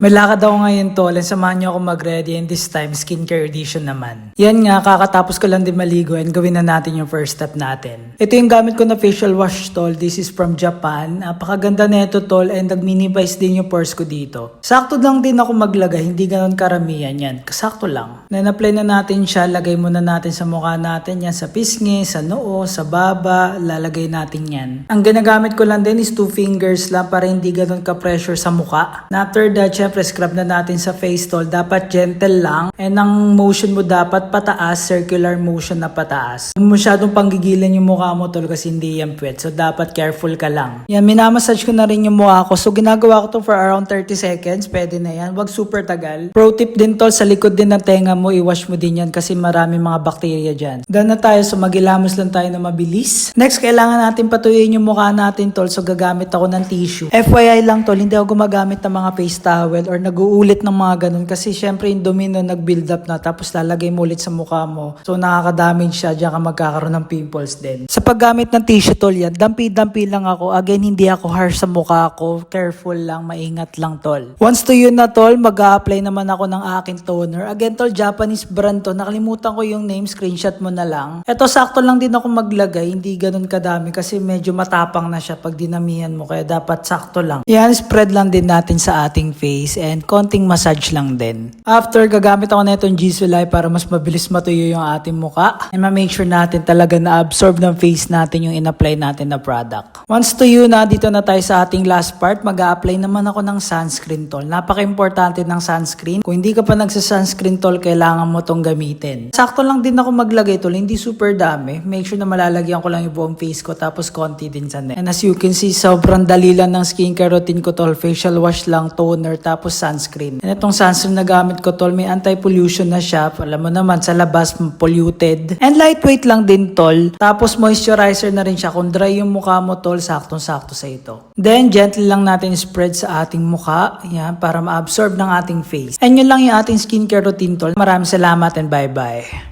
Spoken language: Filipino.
May lakad ako ngayon tol, and samahan niyo ako mag-ready, and this time skincare edition naman. Yan nga, kakatapos ko lang din maligo and gawin na natin yung first step natin. Ito yung gamit ko na facial wash tol, this is from Japan. Napakaganda na ito tol, and nag-minimize din yung pores ko dito. Sakto lang din ako maglagay, hindi ganon karamihan yan, sakto lang. Na-apply na natin siya, lagay muna natin sa mukha natin yan, sa pisngi, sa noo, sa baba, lalagay natin yan. Ang ginagamit ko lang din is 2 fingers lang para hindi ganon ka-pressure sa mukha. Na after that, syempre scrub na natin sa face tol, dapat gentle lang, and ang motion mo dapat pataas, circular motion na pataas. Huwag masyadong panggigilan yung mukha mo tol kasi hindi yan puwet, so dapat careful ka lang. Yan, minamassage ko na rin yung mukha ko, so ginagawa ko to for around 30 seconds, pwede na yan, wag super tagal. Pro tip din tol, sa likod din ng tenga mo, i-wash mo din yan kasi marami mga bacteria dyan. Done na tayo, so magilamos lang tayo na mabilis. Next, kailangan natin patuyuin yung mukha natin tol, so gagamit ako ng tissue. FYI lang tol, hindi ako gumagamit ng mga face towel or nag-uulit ng mga ganun kasi syempre yung dumi nun nag-build up na tapos lalagay mo ulit sa mukha mo. So nakaka-damage siya, diyan ka magkakaroon ng pimples din. Sa paggamit ng tissue tol yan, dampi-dampi lang ako. Again, hindi ako harsh sa mukha ko. Careful lang, maingat lang tol. Once to yun na tol, mag-a-apply naman ako ng aking toner. Again tol, Japanese brand to. Nakalimutan ko yung name, screenshot mo na lang. Eto, sakto lang din ako maglagay, hindi ganun kadami kasi medyo matapang na siya pag dinamihan mo kaya dapat sakto lang. Yan, spread lang din natin sa ating face and konting massage lang din. After, gagamit ako na itong Gisulay para mas mabilis matuyo yung ating muka and ma-make sure natin talaga na-absorb ng face natin yung in-apply natin na product. Once tuyo na, dito na tayo sa ating last part, mag-a-apply naman ako ng sunscreen tol. Napaka-importante ng sunscreen. Kung hindi ka pa nagsa-sunscreen tol, kailangan mo tong gamitin. Sakto lang din ako maglagay tol, hindi super dami. Make sure na malalagyan ko lang yung buong face ko tapos konti din sa neck. And as you can see, sobrang dali lang ng skincare routine ko tol. Facial wash lang, toner, tapos sunscreen. And itong sunscreen na gamit ko tol, may anti-pollution na siya. Alam mo naman, sa labas, polluted. And lightweight lang din tol. Tapos moisturizer na rin siya. Kung dry yung mukha mo tol, saktong-sakto sa ito. Then, gently lang natin spread sa ating mukha. Yan, para ma-absorb ng ating face. And yun lang yung ating skincare routine tol. Maraming salamat and bye-bye.